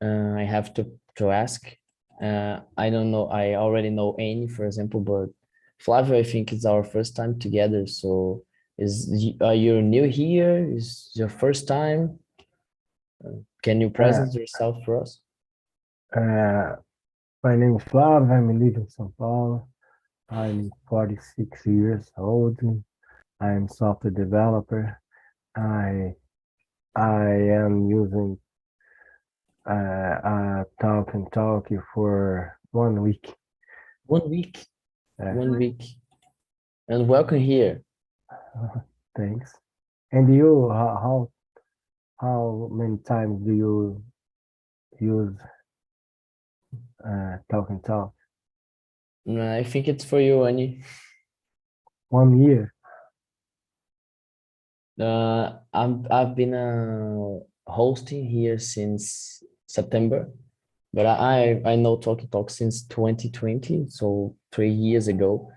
I have to ask. I don't know. I already know Annie, for example, but Flavio, I think it's our first time together. So are you new here? Is your first time? Can you Uh, present yourself for us? uh, my name is Flávio. I'm living in São Paulo. I'm 46 years old. I'm software developer. I I am using Talk and Talk for 1 week. 1 week. Uh, 1 week. And welcome here. Thanks. And you, how many times do you use Talk and Talk? I think it's for you, Annie. 1 year. I've been hosting here since September, but I know TalkNTalk since 2020, so 3 years ago.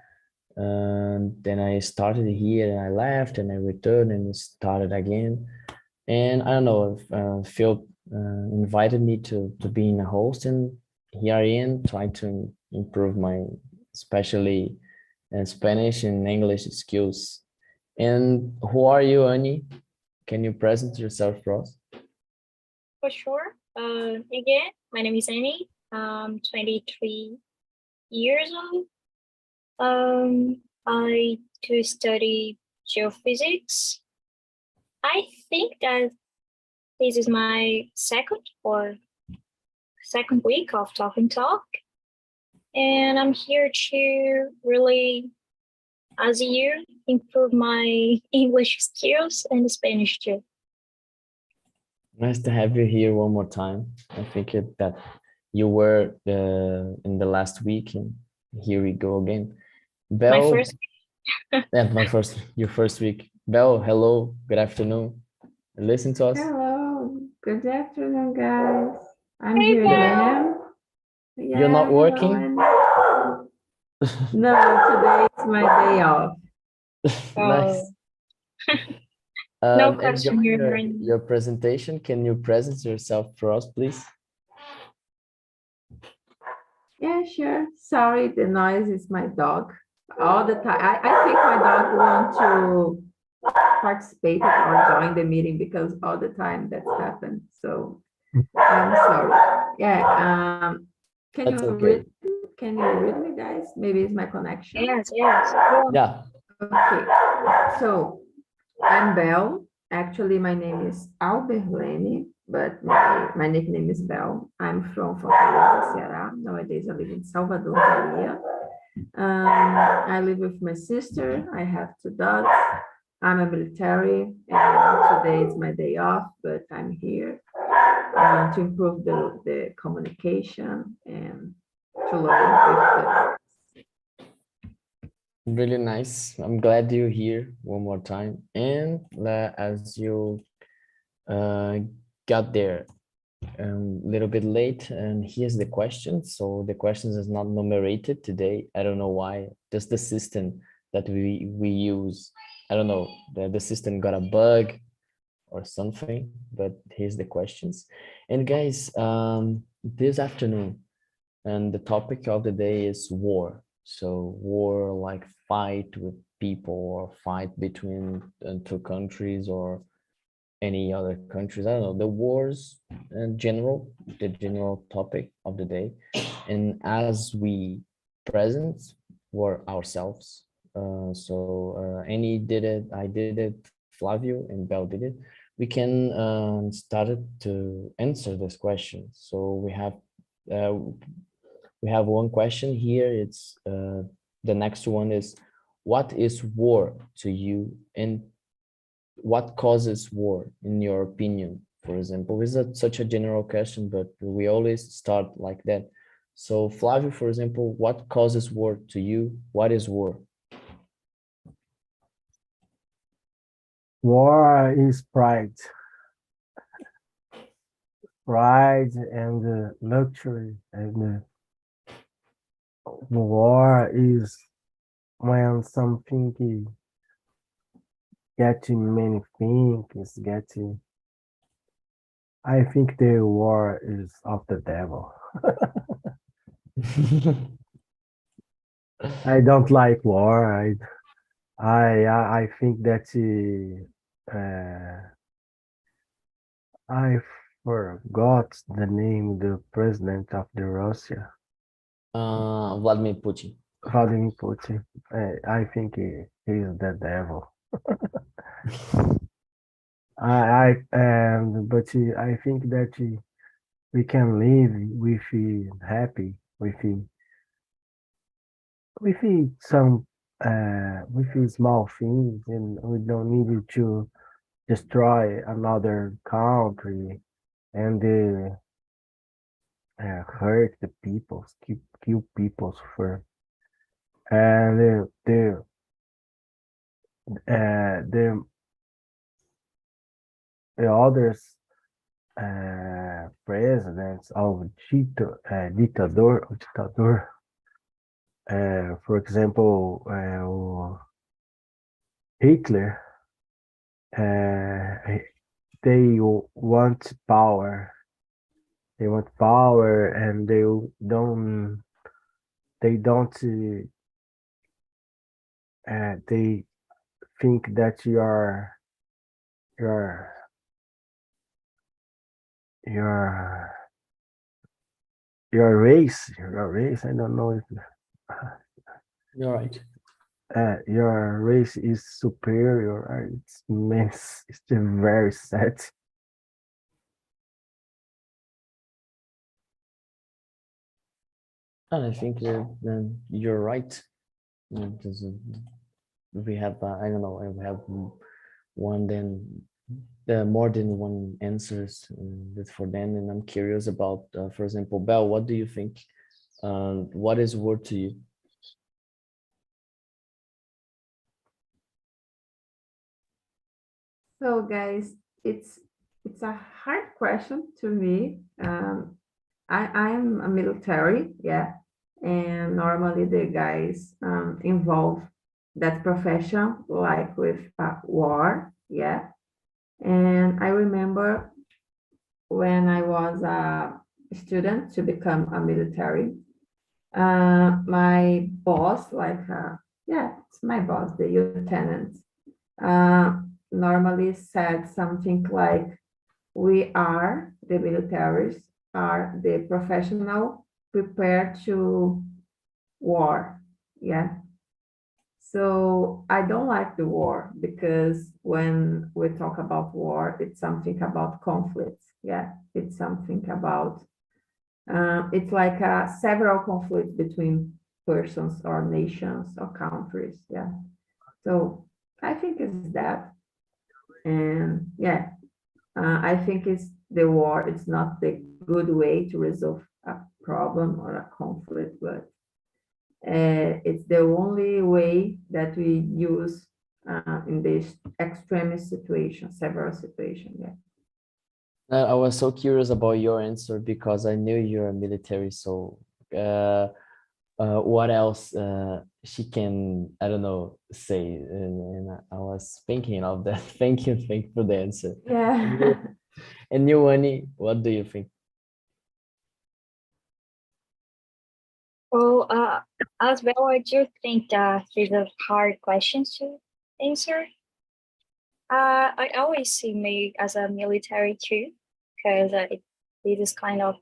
And then I started here and I left and I returned and started again. And I don't know if Phil invited me to be in a host, and here I am trying to improve my, especially Spanish and English skills. And who are you, Annie? Can you present yourself for us? For sure. Again, my name is Annie. I'm 23 years old. I do study geophysics. I think that this is my second week of Talking Talk. And I'm here to really, as you, improve my English skills and Spanish too. Nice to have you here one more time. I think that you were in the last week, and here we go again. My Belle, first yeah, your first week. Belle, hello, good afternoon. Listen to us. Hello, good afternoon, guys. I'm Hey, here Belle. again. You're not working? Hello, no, today is my day off. Nice. No And question during here. your presentation, can you present yourself for us, please? Yeah, sure. Sorry, the noise is my dog. All the time. I think my dog wants to participate or join the meeting because all the time that's happened. So I'm sorry. Yeah. Can That's you okay. read me, guys? Maybe it's my connection. Yes. Go on. Yeah. Okay. So I'm Belle. Actually, my name is Alberlene, but my nickname is Belle. I'm from Fortaleza, Ceará. Nowadays, I live in Salvador, Bahia. I live with my sister. I have 2 dogs. I'm a military, and today is my day off, but I'm here to improve the communication and to learn with the Really nice. I'm glad you're here one more time. And as you got there a little bit late, and here's the question. So the questions is not numerated today. I don't know why. Just the system that we use. I don't know. The system got a bug or something, but here's the questions. And guys, this afternoon, and the topic of the day is war. So war, like fight with people or fight between two countries or any other countries. I don't know, the wars in general, the general topic of the day. And as we present were ourselves. Annie did it, I did it, Flavio and Bel did it. We can start to answer this question. So uh, we have one question here. It's the next one is, what is war to you, and what causes war in your opinion? For example, is that such a general question, but we always start like that. So Flavio, for example, what causes war to you? What is war? War is pride. Pride and luxury. And war is when something get many things, get I think the war is of the devil. I don't like war. I think that I forgot the name of the president of the Russia, Vladimir Putin. Vladimir Putin. I think he is the devil. But I think that we can live with happy with some with small things, and we don't need to destroy another country and hurt the people, kill people for and the others presidents of dictator, for example, Hitler, they want power. They want power, and don't. They don't. They think that your your your race. I don't know if You're right. your race is superior. It's mess. It's very sad. And I think then you're right. Because we have, I don't know, we have more than one answers for them. And I'm curious about, for example, Belle, what do you think? What is word to you? So guys, it's a hard question to me. I'm a military, yeah, and normally the guys involve that profession, like with war, yeah. And I remember when I was a student to become a military, my boss, yeah, it's my boss, the lieutenant, normally said something like, we are, the militaries, are the professional prepared to war. Yeah. So I don't like the war because when we talk about war, it's something about conflict. Yeah. It's something about, it's like several conflicts between persons or nations or countries. Yeah. So I think it's that. And yeah, I think it's the war. It's not the good way to resolve a problem or a conflict, but it's the only way that we use in this extreme situation, several situations. Yeah. I was so curious about your answer because I knew you're a military. So what else she can, I don't know, say? And I was thinking of that. Thank you for the answer. Yeah. And you, Annie, what do you think? Well, as well, I do think that these are hard questions to answer. I always see me as a military too, because it is kind of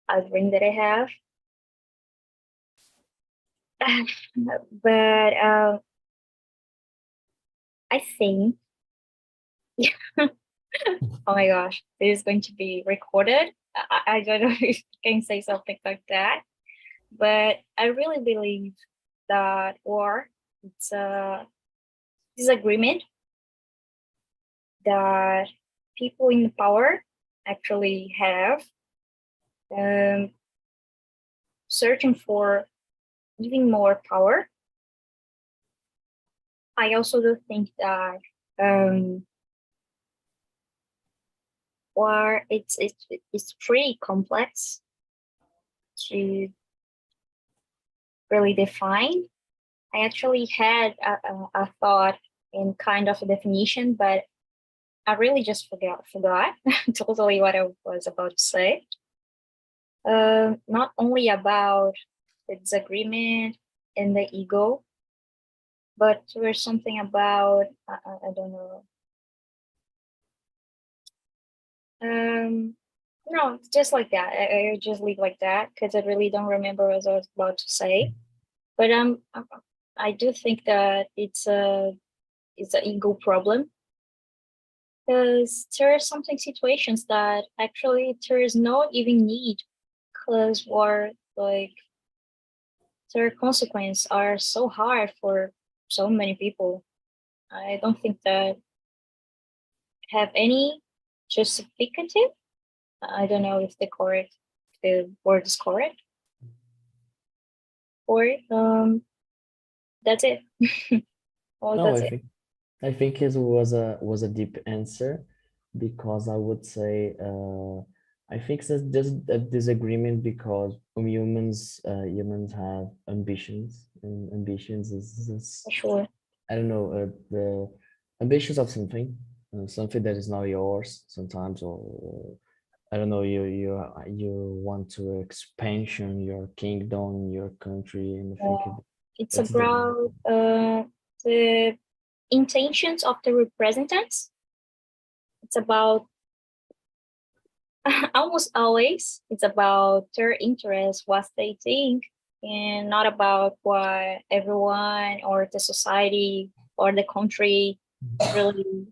a dream that I have. But I think, oh my gosh, this is going to be recorded. I don't know if I can say something like that, but I really believe that war, it's a disagreement that people in power actually have, searching for even more power. I also do think that war it's pretty complex to really define. I actually had a thought in kind of a definition, but I really just forgot totally what I was about to say. Not only about the disagreement and the ego, but there's something about I don't know. No, it's just like that. I just leave like that because I really don't remember what I was about to say. But I do think that it's an ego problem because there are something situations that actually there is no even need because war like their consequences are so hard for so many people. I don't think that have any justificative. I don't know if the word is correct. Or that's it. Well, No, that's it. I think it was a deep answer because I would say I think there's a disagreement because humans have ambitions, and ambitions is For sure. I don't know the ambitions of something, something that is not yours sometimes, or I don't know, you want to expansion your kingdom, your country, and I think It's that's the about the intentions of the representatives. It's about almost always it's about their interests, what they think, and not about what everyone or the society or the country really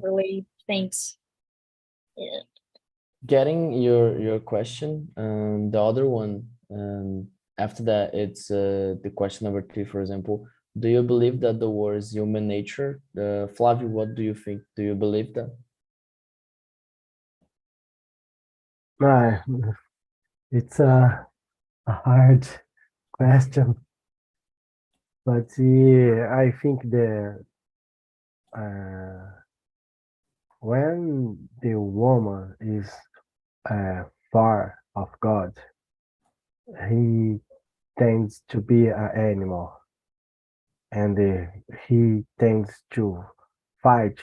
really thinks. Yeah. getting your question. The other one, after that, it's the question number 2, for example. Do you believe that the war is human nature? Flavio, what do you think? Do you believe that? Uh, it's a hard question, but yeah, I think that uh, when the woman is far of God, he tends to be an animal, and he tends to fight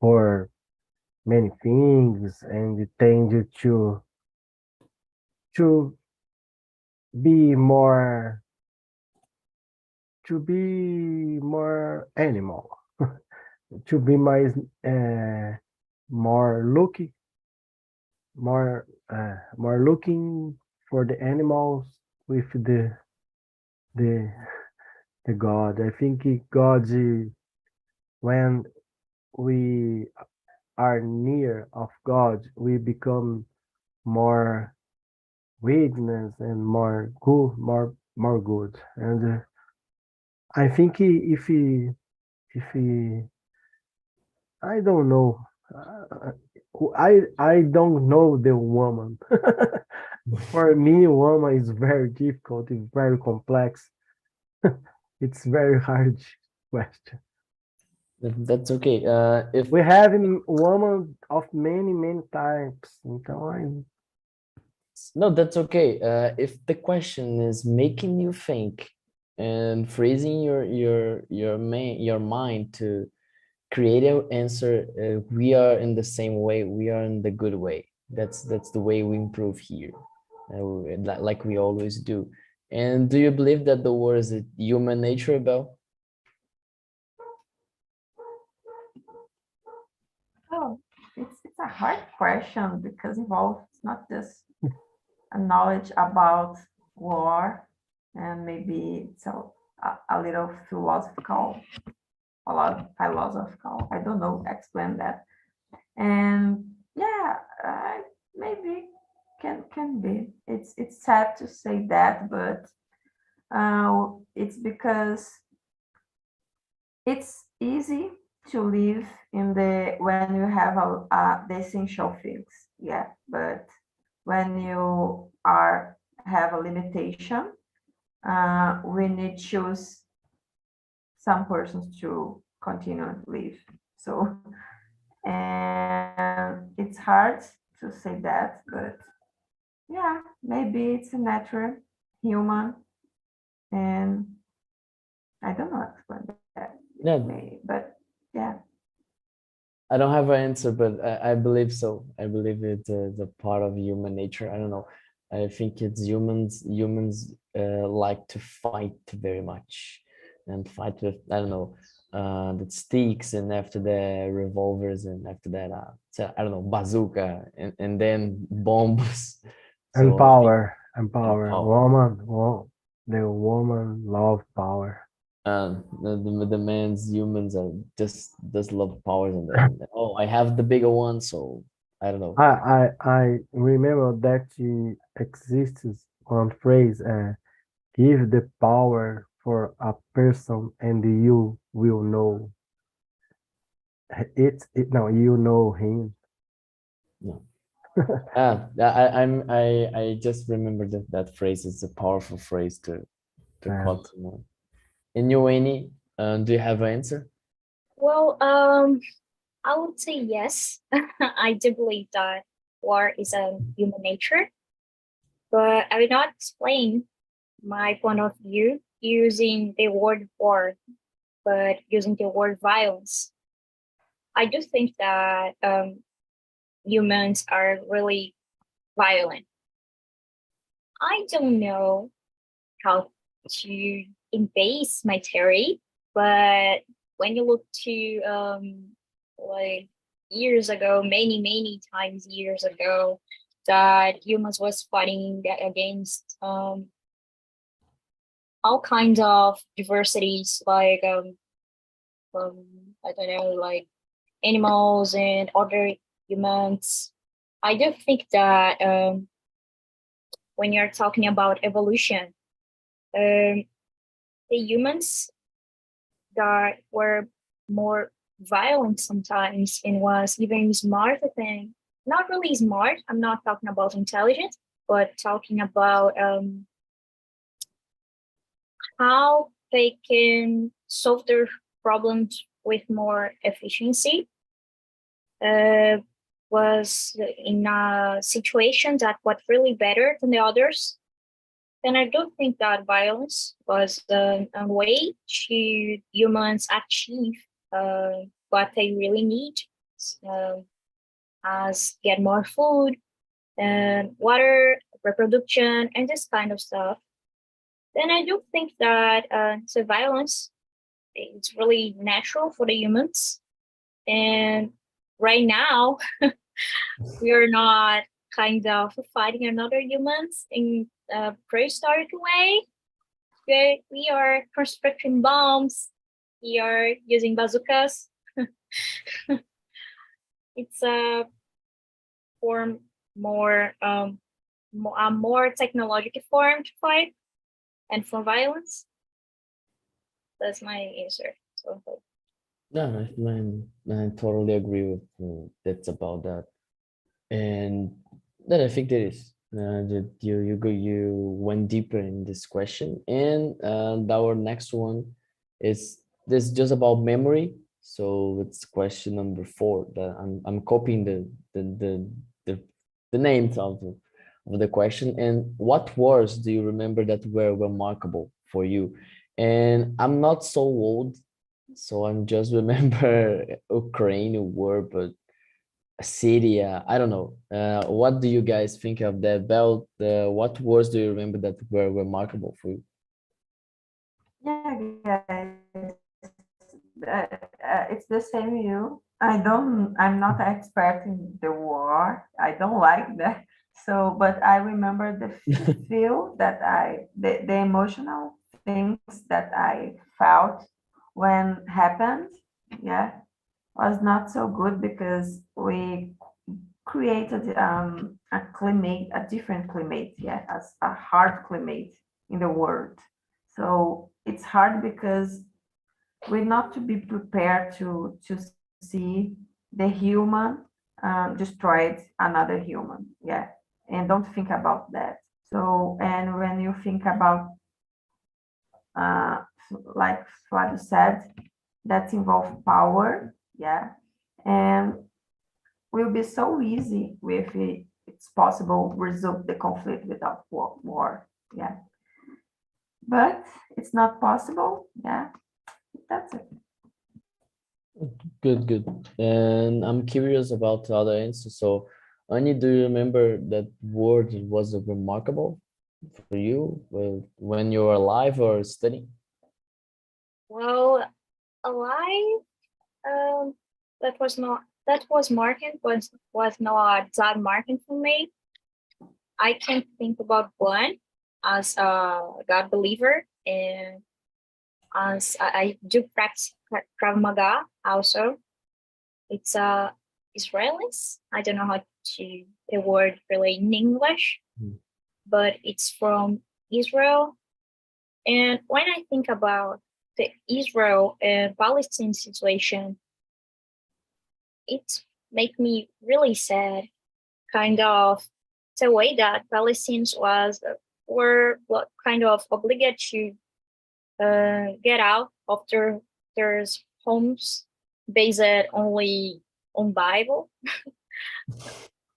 for many things, and he tends to be more to be more animal, to be more looking more looking for the animals with the the God. I think God, when we are near of God, we become more witness and more good, more good. And I think if he, I don't know, uh, I don't know the woman. For me, woman is very difficult. It's very complex. It's very hard question. That's okay. If We have woman of many types. Então, no, that's okay. If the question is making you think and freezing your mind to create an answer, we are in the same way. We are in the good way. That's the way we improve here, like we always do. And do you believe that the war is a human nature, Bell? Oh, it's a hard question because involves not just a knowledge about war, and maybe it's a little philosophical, a lot philosophical. I don't know, explain that. And yeah, maybe can be. It's sad to say that, but it's because it's easy to live in the when you have the essential things, yeah, but when you are have a limitation, we need choose some persons to continue to live. So, and it's hard to say that, but yeah, maybe it's a natural human, and I don't know explain that, Yeah, maybe, but yeah. I don't have an answer, but I believe so. I believe it's a part of human nature. I don't know. I think it's humans like to fight very much and fight with, I don't know, the sticks, and after that revolvers, and after that so, I don't know, bazooka, and then bombs. And So I think, power, and and power. power. The woman love power. The man's humans are just love powers, and then, oh, I have the bigger one, so I don't know. I remember that exists one phrase, give the power for a person and you will know no, you know him. No. I just remember that phrase. It's a powerful phrase to Uh, quote someone. And you, Annie, do you have an answer? Well, I would say yes. I do believe that war is a human nature, but I will not explain my point of view using the word war, but using the word violence. I do think that humans are really violent. I don't know how to embase my theory, but when you look to like years ago, many times years ago, that humans was fighting against all kinds of diversities, like I don't know, like animals and other humans. I do think that when you're talking about evolution, the humans that were more violent sometimes and was even smarter than, not really smart, I'm not talking about intelligence, but talking about how they can solve their problems with more efficiency, was in a situation that was really better than the others. And I don't think that violence was a way to humans achieve what they really need, uh, as get more food and water, reproduction, and this kind of stuff. Then I do think that so violence, it's really natural for the humans. And right now, we are not kind of fighting another humans in a prehistoric way. We are constructing bombs. We are using bazookas. It's a form more a more technological form to fight and for violence. That's my answer. So Yeah, I totally agree with that's about that. And then I think that is that you went deeper in this question, and our next one is this just about memory. So it's question number 4. That I'm copying the the names of the question. And what wars do you remember that were remarkable for you? And I'm not so old, so I'm just remember Ukraine war, but Syria, I don't know. What do you guys think of that belt? What wars do you remember that were remarkable for you? Yeah, guys, it's the same you. I'm not an expert in the war. I don't like that. So, but I remember the feel that the emotional things that I felt when happened. Yeah, was not so good because we created a climate, a different climate, yeah, as a hard climate in the world. So it's hard because we're not to be prepared to see the human destroyed another human, yeah, and don't think about that. So, and when you think about uh, like Flavio said, that involve power, yeah, and will be so easy if it's possible resolve the conflict without war. Yeah, but it's not possible. Yeah, that's it. Good, good. And I'm curious about the other answer. So, Annie, do you remember that word was remarkable for you when you were alive or studying? Well, alive, um, that was marking was not that marking for me. I can think about one as a God believer, and as I do practice Krav Maga also. It's Israelis. I don't know how to the word really in English, Mm. but it's from Israel. And when I think about the Israel and Palestine situation, it make me really sad. Kind of the way that Palestinians were kind of obligated to get out of their homes based only on Bible.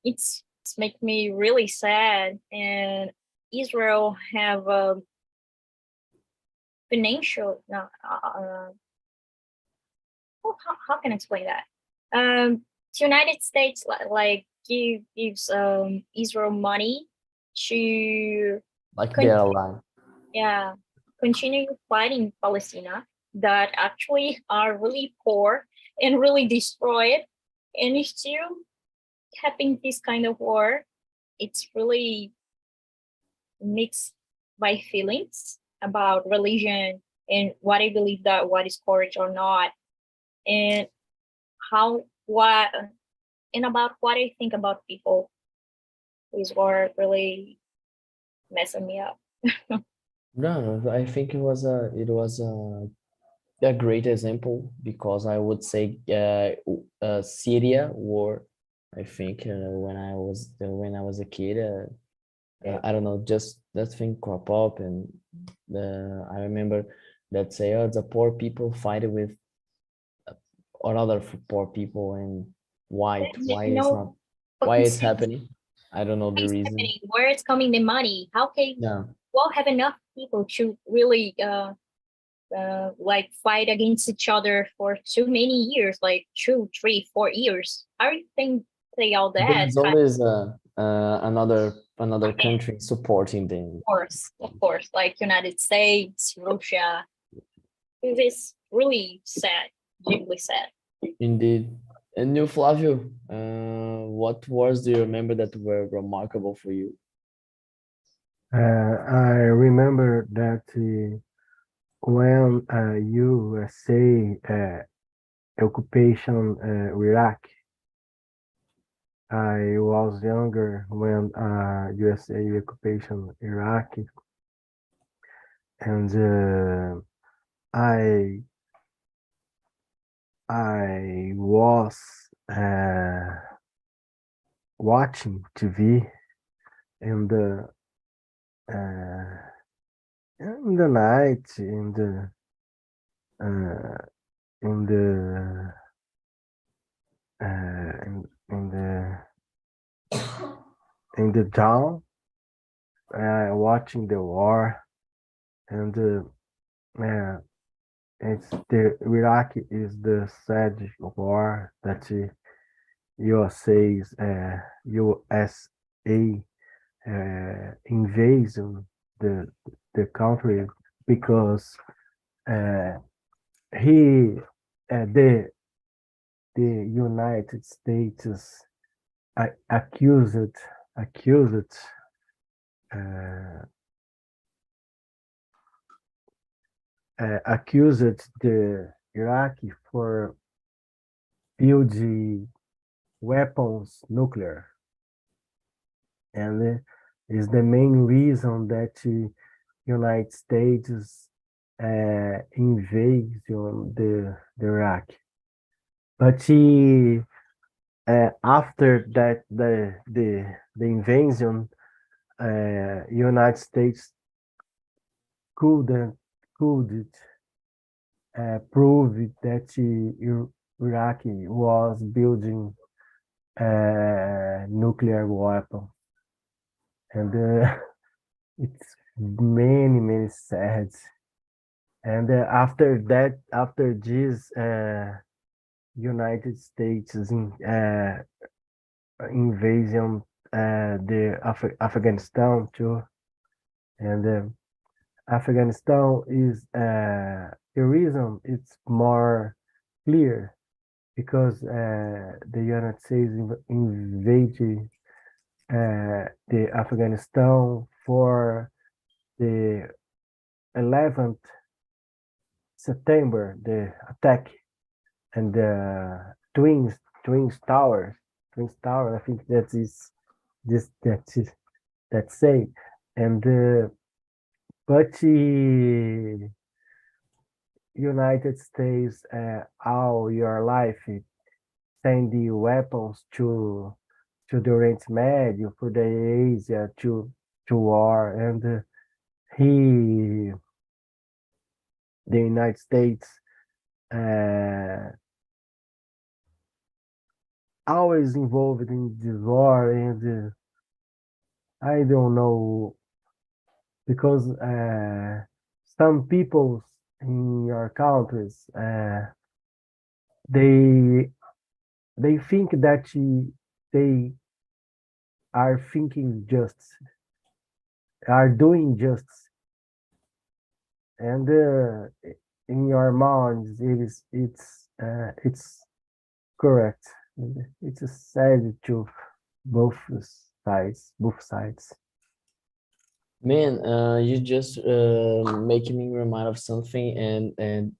It's make me really sad. And Israel have a financial no, how can I explain that? The United States like gives Israel money to Like they're continue, alive. yeah, continue fighting Palestine that actually are really poor and really destroyed, and it's still having this kind of war. It's really mixed my feelings about religion and what I believe that what is correct or not, and how what and about what I think about people. These were really messing me up. No, I think it was a great example because I would say Syria war. I think when I was a kid, I don't know, just that thing crop up, and I remember that say, oh, the poor people fighting with another poor people, and why it's not No why fucking it's sense. happening. I don't know What the is reason. happening? Where is coming the money? How can Yeah, we'll have enough people to really like fight against each other for too many years, like 2, 3, 4 years? How do you think they all that? there's always another Yeah, country supporting them. of course, like United States, Russia. It is really sad, deeply sad. Indeed. And you, Flavio, what wars do you remember that were remarkable for you? I remember that when USA occupation Iraq, I was younger when USA occupation Iraq, and I I was uh, watching TV in uh, in the night uh, in the in the in the dawn, watching the war, and uh, it's the Iraq is the sad war that USA invasion the the country because uh, he the United States accused uh, accused the Iraqi for building weapons nuclear, and is the main reason that the United States invasion the Iraq. But after that the invasion, United States couldn't could prove that Iraq was building nuclear weapon, and it's many sad. And after this, United States invasion the Afghanistan too, and Afghanistan is the reason it's more clear because the United States invaded the Afghanistan for the 11th September, the attack and the twins tower. I think that is this that's say, and but the United States all your life send the weapons to the Oriente Médio, for the Asia to war, and the United States always involved in this war, and I don't know because some people in your countries they think that they are thinking justice, are doing justice, and in your minds it's correct. It's a sad to both both sides. Man, you just making me remind of something, and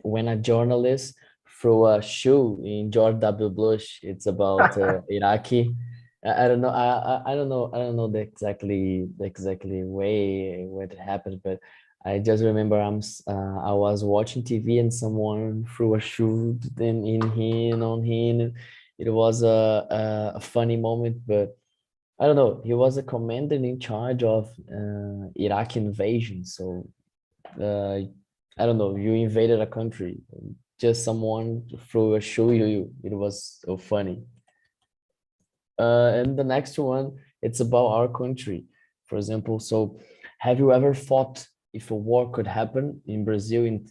when a journalist threw a shoe in George W. Bush, it's about Iraqi. I don't know. I don't know the exactly way when it happened, but I just remember I was watching TV and someone threw a shoe in him on him. It was a funny moment, but I don't know. He was a commander in charge of Iraq invasion. So I don't know. You invaded a country, just someone threw a shoe you. It was so funny. And the next one, it's about our country, for example. So, have you ever thought if a war could happen in Brazil, in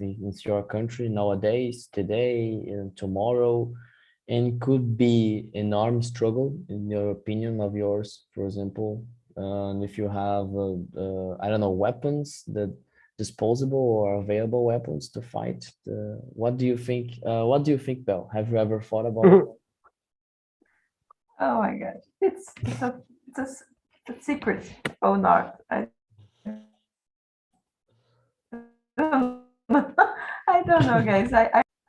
your country nowadays, today, and tomorrow, and could be enormous struggle in your opinion of yours, for example, if you have, I don't know, weapons that disposable or available weapons to fight. What do you think? What do you think, Belle? Have you ever thought about it? Oh my gosh, it's a secret or not? I don't know. I don't know, guys.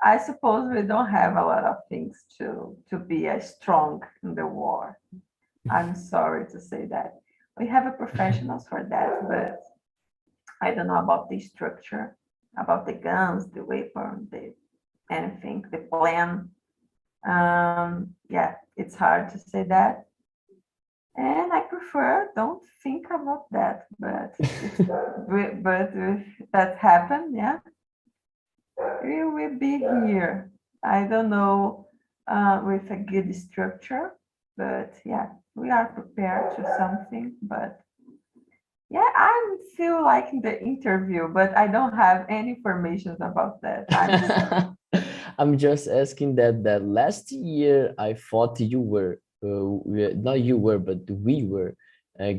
I suppose we don't have a lot of things to be as strong in the war. I'm sorry to say that. We have a professionals for that, but I don't know about the structure, about the guns, the weapon, the anything, the plan. Yeah, it's hard to say that. And I prefer don't think about that, but if that happen, yeah, we will be here. I don't know with a good structure, but yeah, we are prepared to something. But yeah, I feel like in the interview, but I don't have any information about that. I'm just asking that last year I thought you were not you were, but we were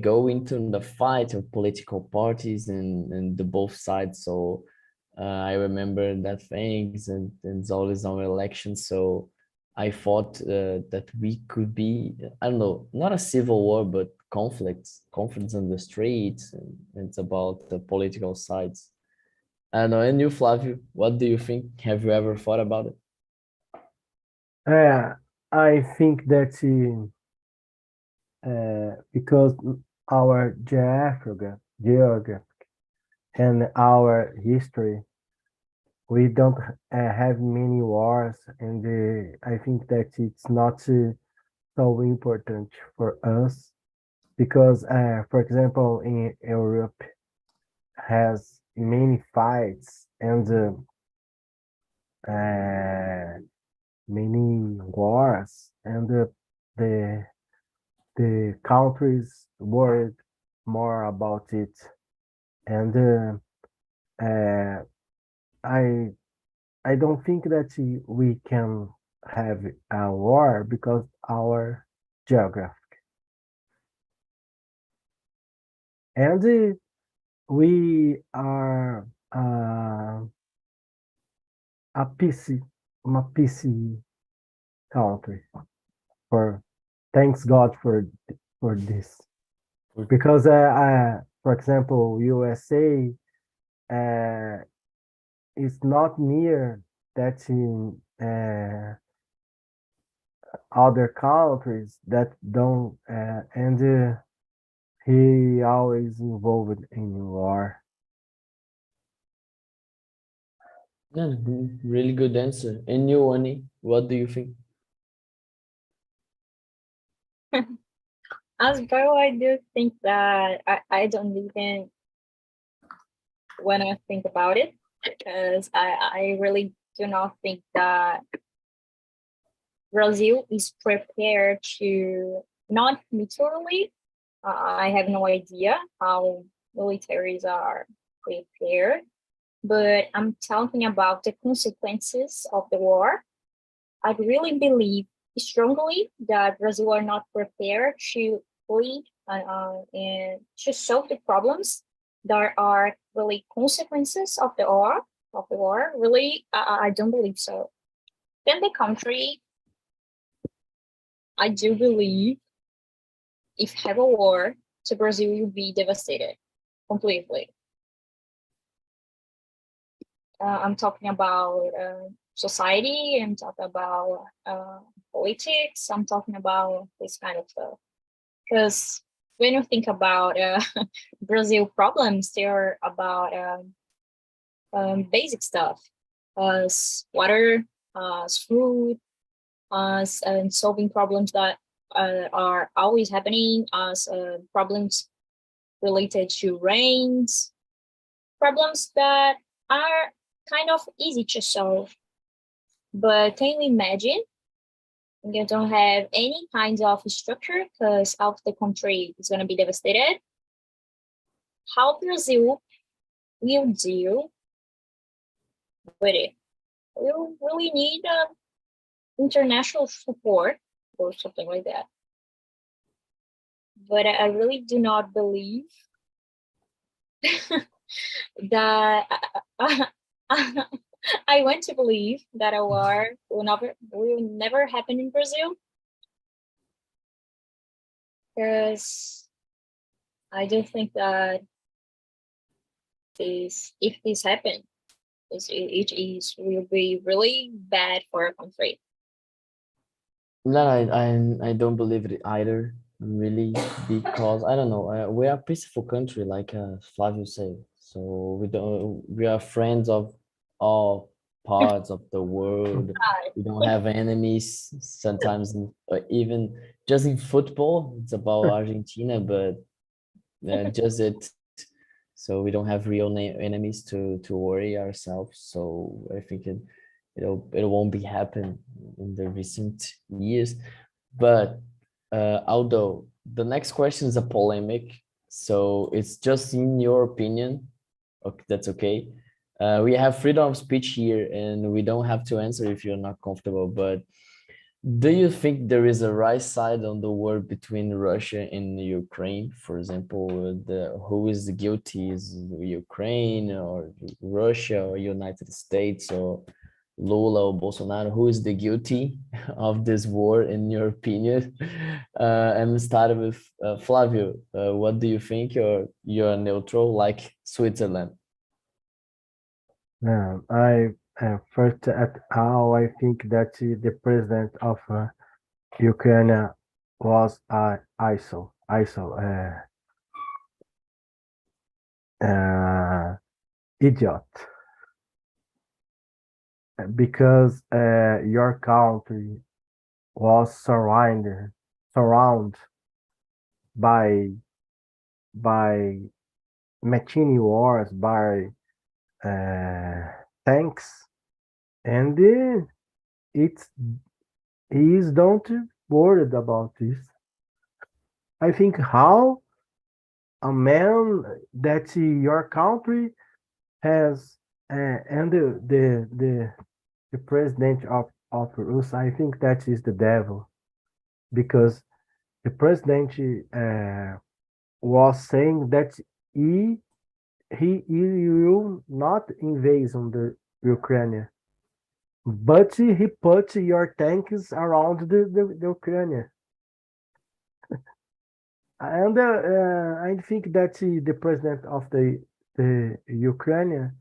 going to the fight of political parties and the both sides. So I remember that things, and it's always on elections. So I thought that we could be, I don't know, not a civil war, but conflicts on the streets, and it's about the political sides. I don't know. And you, Flavio, what do you think? Have you ever thought about it? Uh, I think that because our geography and our history, we don't have many wars, and I think that it's not so important for us because, for example, in Europe has many fights and many wars, and the the countries worried more about it, and I I don't think that we can have a war because our geography. And we are a peace country. For thanks God for this, because for example, USA is not near that in other countries that don't, and he always involved in war. Yeah, really good answer. And you, Annie, what do you think? As well, I do think that I don't even want to think about it, because I really do not think that Brazil is prepared to, not literally, I have no idea how militaries are prepared, but I'm talking about the consequences of the war. I really believe strongly that Brazil are not prepared to lead and to solve the problems that are really consequences of the war. Really, I don't believe so. Then the country, I do believe, if have a war, to Brazil will be devastated completely. I'm talking about society, I'm talking about politics, I'm talking about this kind of stuff. Because when you think about Brazil problems, they're about basic stuff, as water, as food, as solving problems that are always happening, as problems related to rains, problems that are kind of easy to solve. But can you imagine you don't have any kind of structure because of the country is going to be devastated? How Brazil will deal with it? We'll really need international support or something like that. But I really do not believe that I want to believe that a war will never happen in Brazil, because I do think that if this happens, it will be really bad for our country. No, I don't believe it either, really, because I don't know. We are a peaceful country, like Flavio said. So we are friends of all parts of the world. We don't have enemies. Sometimes, even just in football, it's about Argentina, but just it. So we don't have real enemies to worry ourselves. So I think it won't be happen in the recent years. But although the next question is a polemic, so it's just in your opinion. Okay, that's okay. We have freedom of speech here, and we don't have to answer if you're not comfortable. But do you think there is a right side on the war between Russia and Ukraine? For example, who is the guilty? Is Ukraine or Russia or United States or Lula or Bolsonaro? Who is the guilty of this war, in your opinion? I'm starting with Flavio. What do you think? Or you're neutral, like Switzerland? I first at all, I think that the president of Ukraine was idiot, because your country was surrounded by machine wars, by tanks, and it's he's don't worried about this. I think how a man that your country has and the president of Russia, I think that is the devil, because the president was saying that he will not invade on the Ukraine, but he put your tanks around the Ukraine. And I think that the president of the Ukraine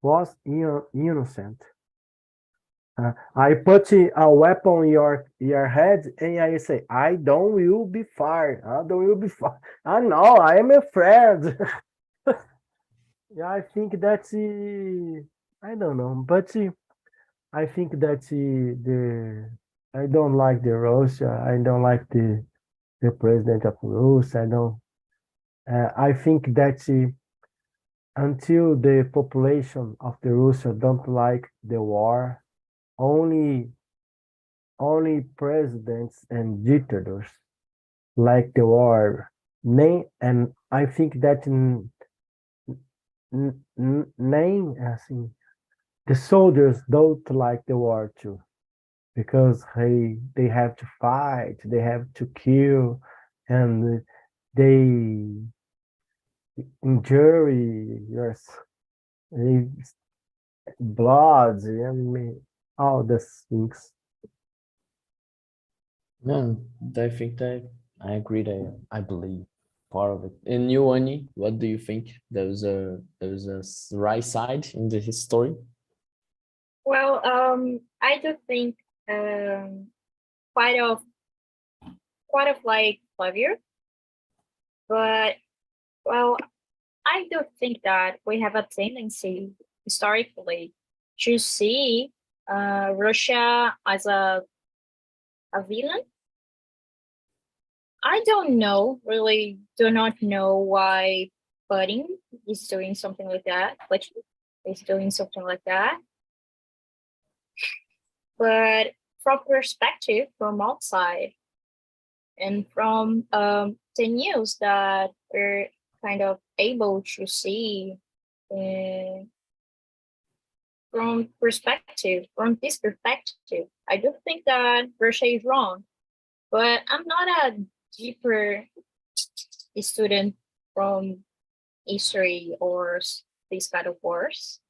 was innocent. I put a weapon in your head and I say, I don't will be fired. I don't will be fired. I know, I am a friend. Yeah, I think that I don't know, but I think that I don't like the Russia. I don't like the president of Russia. I don't. I think that until the population of the Russia don't like the war, only presidents and dictators like the war. And I think that the soldiers don't like the war too, because they have to fight, they have to kill, and they injury they blood and all these things. No, I think that I agree that I believe part of it. And you, Annie, what do you think? There's a right side in the history? Well, I do think quite of like Flavio, but well, I do think that we have a tendency historically to see Russia as a villain. I don't know, really do not know why Putin is doing something like that, but is doing something like that. But from perspective, from outside, and from the news that we're kind of able to see from this perspective, I do think that Russia is wrong. But I'm not a deeper student from history or these kind of wars.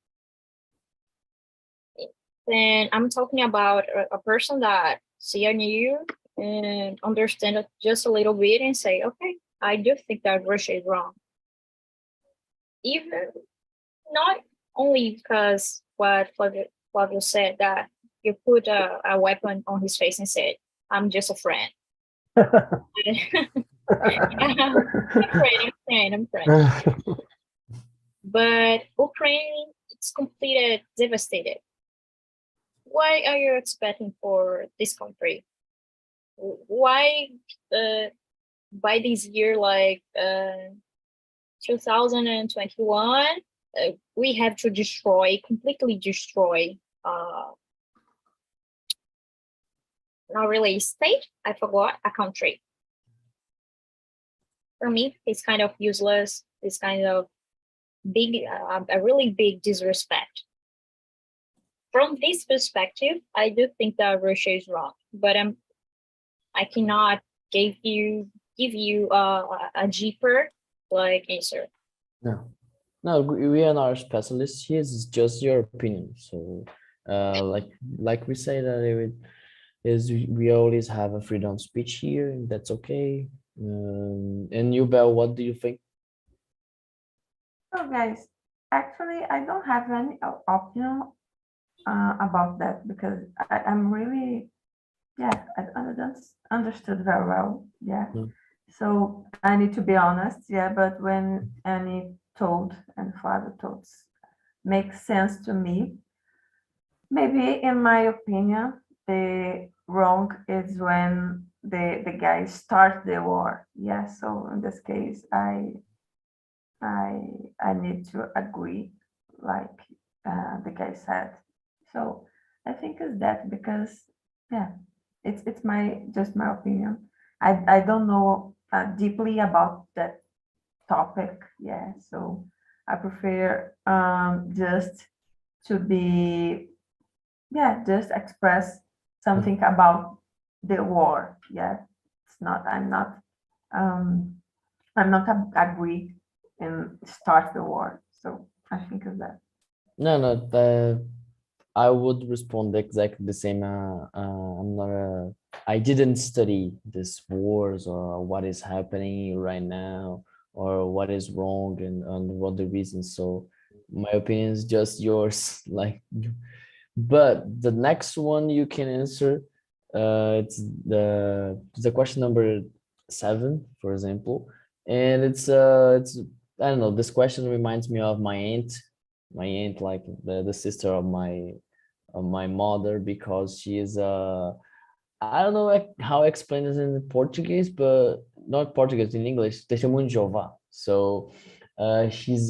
Then I'm talking about a person that see a new and understand it just a little bit and say, okay, I do think that Russia is wrong. Even not only because what Flavio said, that you put a weapon on his face and said, I'm just a friend. I'm friend. But Ukraine, it's completely devastated. What are you expecting for this country? Why by this year, like 2021, we have to completely destroy not really a state, I forgot, a country. For me, it's kind of useless. It's kind of big, a really big disrespect. From this perspective, I do think that Russia is wrong, but I cannot give you a deeper answer. No, we are not specialists here. It's just your opinion. So, like we say that we always have a freedom of speech here, and that's okay. And you, Belle, what do you think? So guys, actually, I don't have any opinion about that, because I'm really, I don't understood very well. So I need to be honest. But when Annie told and Father told, makes sense to me. Maybe in my opinion, the wrong is when the guys start the war. So in this case, I need to agree, like the guy said. So I think it's that, because it's just my opinion. I don't know deeply about that topic. So I prefer just to be yeah, just express something about the war. Yeah, it's not. I'm not agree and start the war. So I think of that. No, I would respond exactly the same. I'm not I didn't study this wars or what is happening right now or what is wrong and what the reasons. So my opinion is just yours. Like, but the next one you can answer, it's the question number 7, for example, and it's I don't know. This question reminds me of my aunt, like the sister of my mother, because she is I don't know like how I explain this in Portuguese, but not Portuguese, in English, testemunho de Jehová. So she's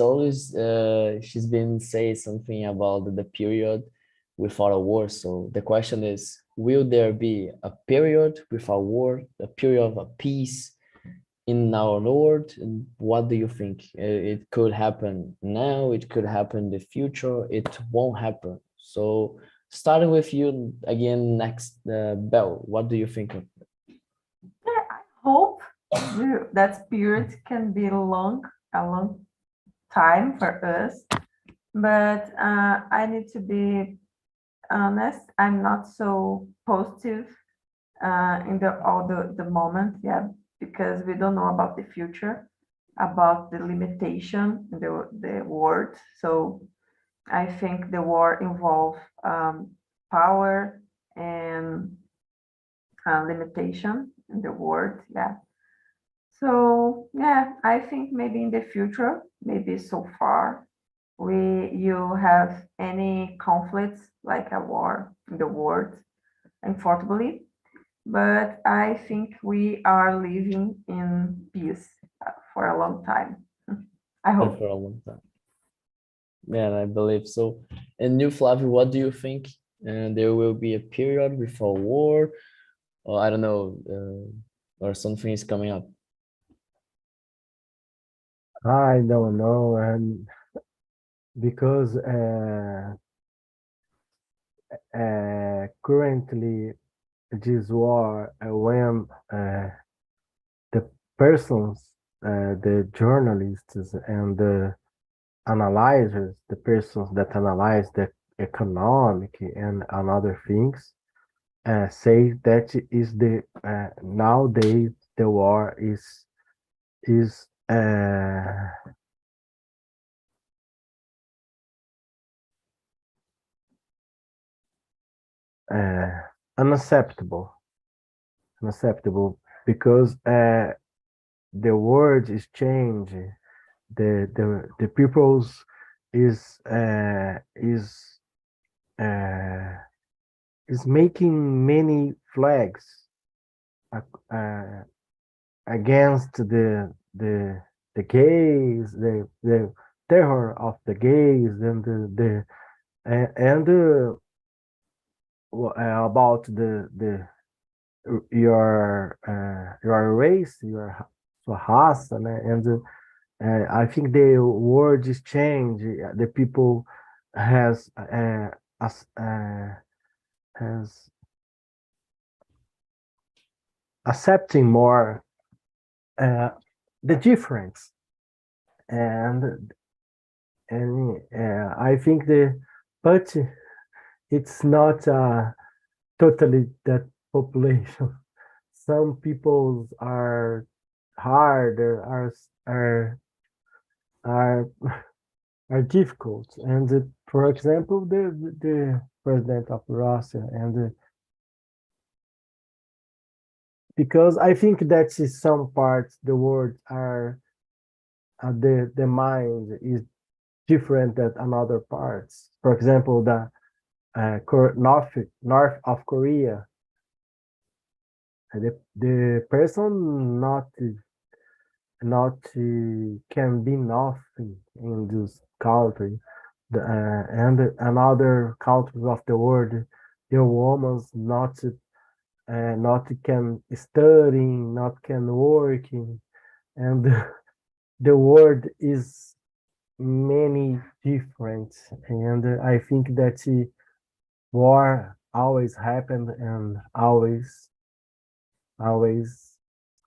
been saying something about the period without a war. So the question is, will there be a period without war, a period of a peace in our world? And what do you think? It could happen now, it could happen in the future, it won't happen. So starting with you again next, Bell, what do you think of? Yeah, I hope that period can be a long time for us. But I need to be honest. I'm not so positive in the moment, yeah, because we don't know about the future, about the limitation in the world. So I think the war involve power and limitation in the world, yeah. So yeah, I think maybe in the future, maybe so far, you have any conflicts like a war in the world, unfortunately. But I think we are living in peace for a long time. I And hope. for a long time. Yeah, I believe so. And you, Flavio, what do you think? There will be a period before war, or I don't know, or something is coming up. I don't know, and because currently this war, when the persons, the journalists and the analyzers, the persons that analyze the economic and other things, say that is the nowadays the war is uh, unacceptable, unacceptable because the world is changing. The people's uh, is making many flags uh, uh, against the gays, the terror of the gays, and the and about the your race, your sua raça, né? And I think the world is changed. The people has has accepting more the difference, and I think but it's not totally that population. Some peoples are hard, are are difficult, and for example, the president of Russia, and because I think that in some parts the world are the mind is different than another parts. For example, the north of Korea, the person not can be nothing in this country. And another countries of the world, the women not can studying, not can working, and the world is many different. And I think that war always happened and always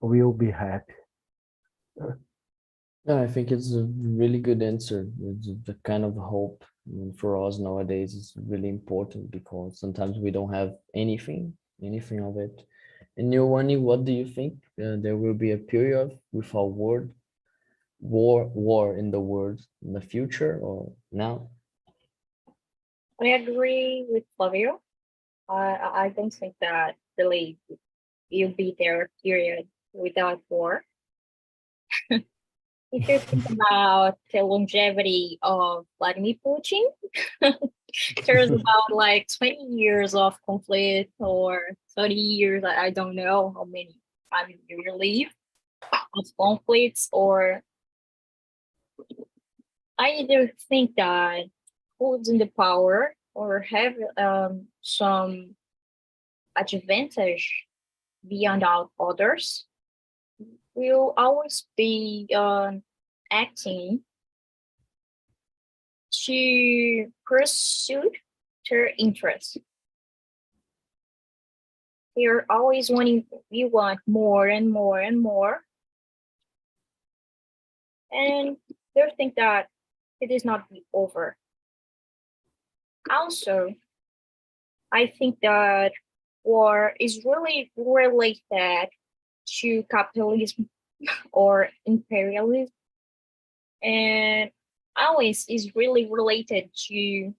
will be happy. Yeah, I think it's a really good answer. It's the kind of hope for us nowadays is really important because sometimes we don't have anything of it. And you, Wani, what do you think? There will be a period without war in the world in the future or now? I agree with Flavio. I don't think that really you'll be there, period, without war. If you think about the longevity of Vladimir Putin, there's about like 20 years of conflict or 30 years, I don't know how many time you live of conflicts, or I either think that who's in the power or have some advantage beyond out others will always be acting to pursue their interests. They're always wanting, we want more and more and more. And they think that it is not over. Also, I think that war is really related to capitalism or imperialism, and always is really related to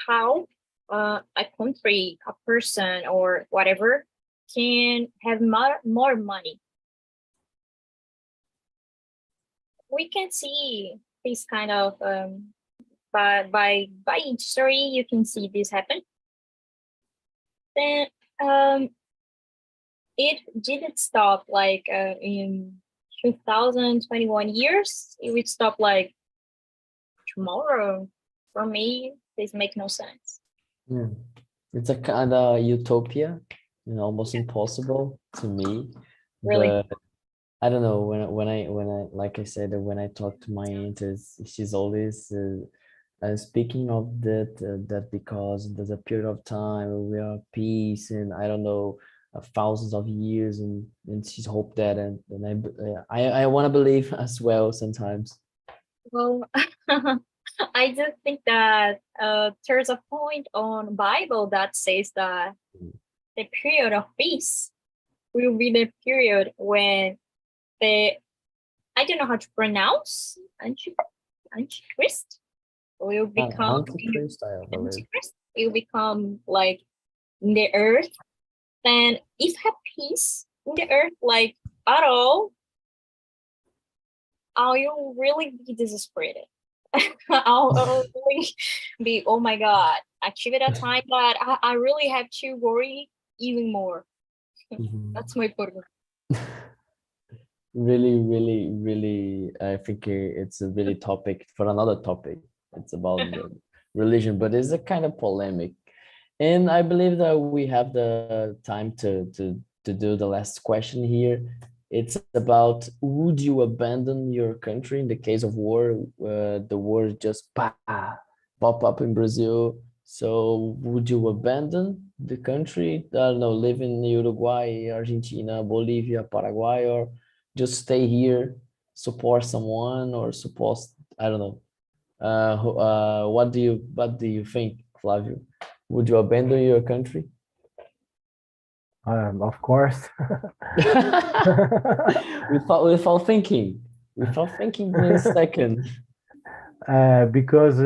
how a country, a person, or whatever can have more money. We can see this kind of by history, you can see this happen. Then it didn't stop like in 2021 years. It would stop like tomorrow. For me, this makes no sense. Yeah, it's a kind of utopia, almost impossible to me. Really? But I don't know when I like I said when I talk to my aunt, she's always speaking of that because there's a period of time where we are at peace and I don't know thousands of years and she's hoped that and I want to believe as well sometimes. Well, I do think that there's a point on Bible that says that the period of peace will be the period when the, I don't know how to pronounce, Antichrist will become Antichrist, I believe. Antichrist will become like in the earth. Then if have peace in the earth like at all, I'll really be desesperated. I'll really be, oh my God, achieve at a time that I really have to worry even more. That's my point. Really, I think it's a really topic for another topic. It's about the religion, but it's a kind of polemic. And I believe that we have the time to do the last question here. It's about, would you abandon your country in the case of war? The war just pop up in Brazil. So would you abandon the country? I don't know, live in Uruguay, Argentina, Bolivia, Paraguay, or just stay here, support someone, or support, I don't know. What do you think, Flavio? Would you abandon your country? Of course. without thinking, in a second. Because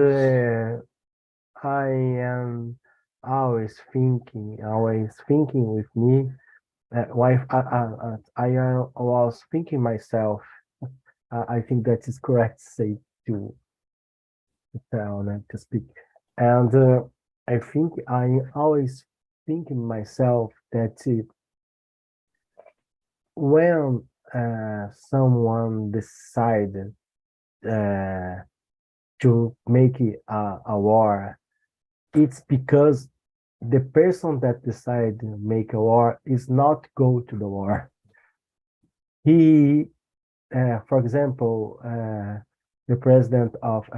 I am always thinking with me. I was thinking myself. I think that is correct to say to tell and to speak. And I think I always thinking myself that when someone decided to make a war, it's because the person that decided to make a war is not go to the war. He, for example, the president of,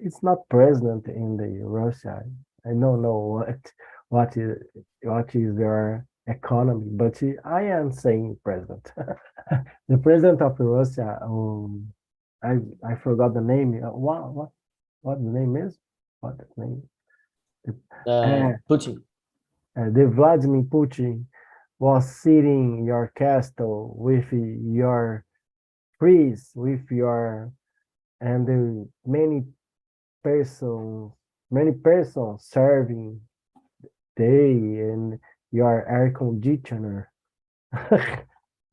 it's not president in the Russia, I don't know what is what is your economy, but I am saying president. The president of Russia, I forgot the name. What the name is? What the name? Uh, Putin. the Vladimir Putin was sitting in your castle with your trees, with your and many persons serving day and your air conditioner.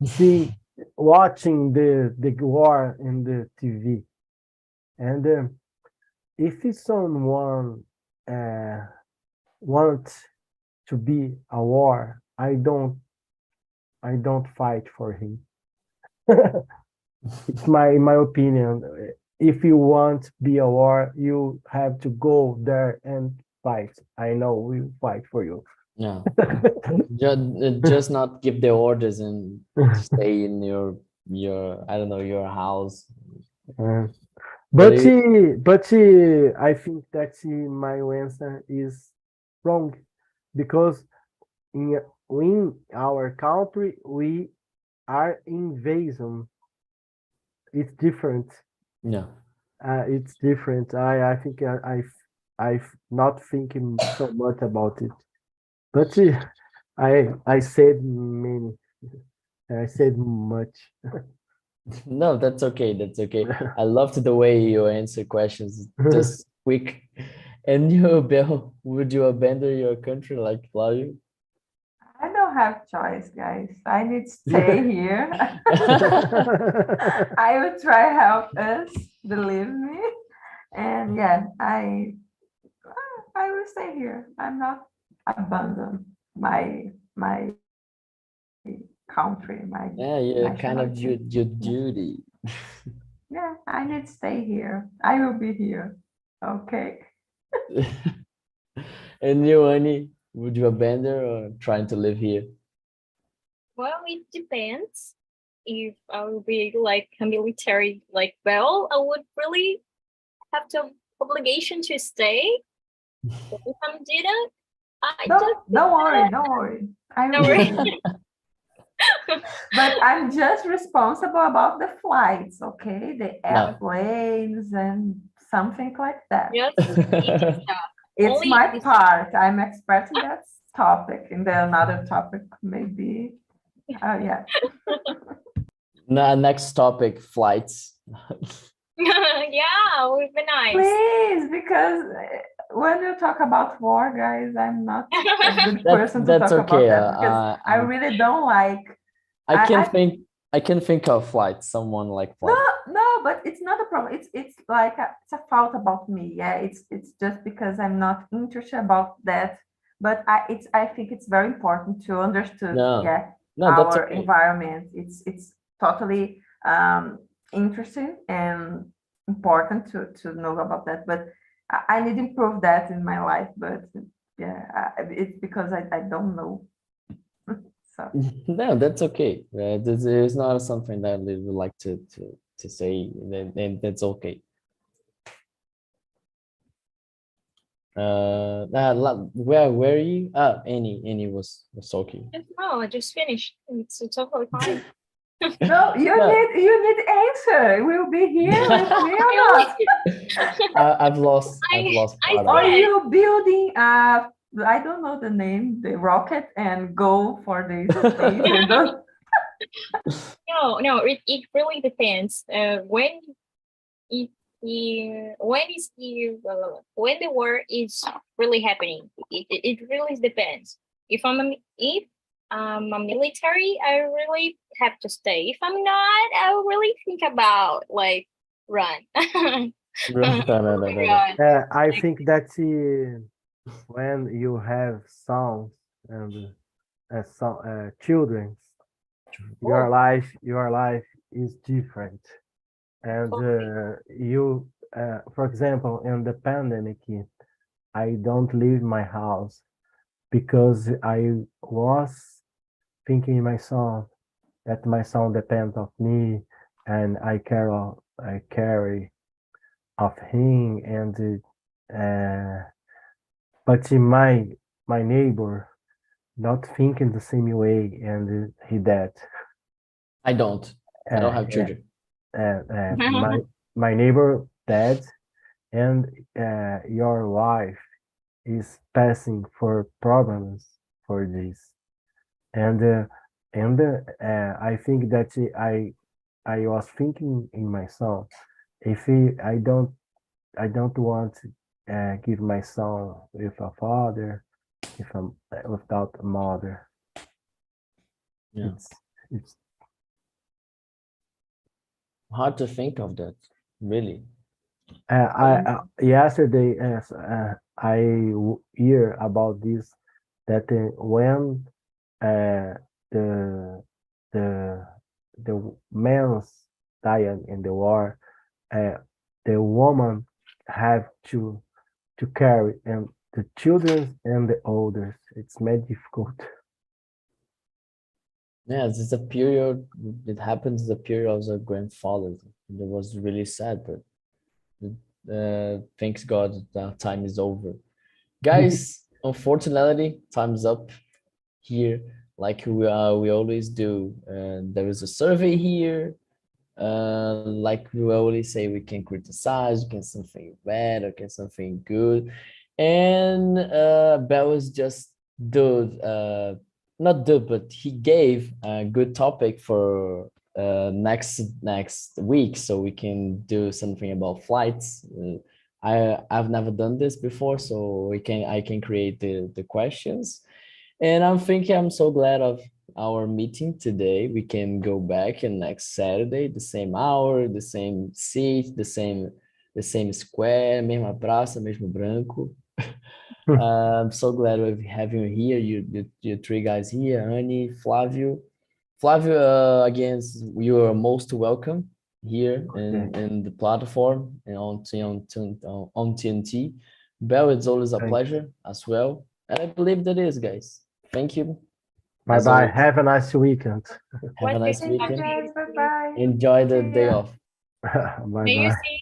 See, watching the war in the TV, and if someone uh, wants to be a war, I don't fight for him. It's my opinion. If you want to be a war, you have to go there and fight. I know we'll fight for you. Yeah. Just not give the orders and stay in your I don't know, your house. Uh, But but I think that my answer is wrong because in our country we are invasion. It's different. yeah. It's different. I think I've not thinking so much about it, but I said many. I said much. No, that's okay. That's okay. I loved the way you answer questions just quick. And you, Belle, would you abandon your country like Flavio? I don't have choice, guys. I need to stay here. I will try help us, believe me. And yeah, I will stay here. I'm not abandon my country, my Yeah, you're kind of nationality. your duty. Yeah, I need to stay here. I will be here. Okay. And you, Annie, would you abandon or trying to live here? Well, it depends. If I would be like a military like Bell, I would really have the obligation to stay. But if I didn't, I Don't worry, don't worry. I don't will be worry. here. But I'm just responsible about the flights, okay? The No. airplanes and something like that. Just easy stuff. It's Only my easy part. I'm expert in that topic. And then another topic maybe. Yeah. Next topic, flights. Yeah, would be nice. Please, because when you talk about war, guys, I'm not a good person to That's talk okay. about that because I really don't like. I can think of flights. Someone like flights. No, but it's not a problem. It's like it's a fault about me. Yeah, it's just because I'm not interested about that. But I think it's very important to understand. No. Yeah, No, that's our okay. environment. It's totally interesting and important to know about that. But I need to improve that in my life. But yeah, it's because I don't know. So. No, that's okay. This is not something that I would like to say, and that's okay. Where are you? Annie was talking. No, I just finished. It's totally fine. No, you need answer. Will be here with me or not? I've lost part of Are it. you building I don't know the name, the rocket and go for the space and those? No, it really depends. When the war is really happening, it really depends. If I'm a military, I really have to stay. If I'm not, I will really think about like run. No. I think that when you have sons and children, your life is different, and you, for example, in the pandemic, I don't leave my house because I was thinking my son that my son depends of me, and I carry of him, and but my neighbor not thinking the same way, and he dead. I don't have Yeah, children. my neighbor dead, and your wife is passing for problems for this, and I think that I was thinking in my son, if I don't want to give my son with a father, if I'm without a mother. Yeah. It's Hard to think of that, really. yesterday I hear about this, that when the the the men's died in the war, uh, the woman have to carry and the children and the elders. It's very difficult. Yeah, it's a period, it happens the period of the grandfather. It was really sad, but thanks God that time is over. Guys, unfortunately, time's up here, like we always do. There is a survey here. Like we always say, we can criticize, we can something bad, or can something good. And Bell is just not do, but he gave a good topic for next week, so we can do something about flights. I've never done this before, so I can create the questions. And I'm thinking, I'm so glad of our meeting today. We can go back and next Saturday, the same hour, the same seat, the same square, mesma praça, mesmo branco. I'm so glad we have you here. You three guys here, Annie, Flavio. Flavio, again, you are most welcome here in the platform and on TNT. Bell, it's always a pleasure as well. And I believe that is, guys. Thank you. Bye bye. Have a nice weekend. Have a nice weekend. Bye bye. Enjoy the day off. Bye May you bye. see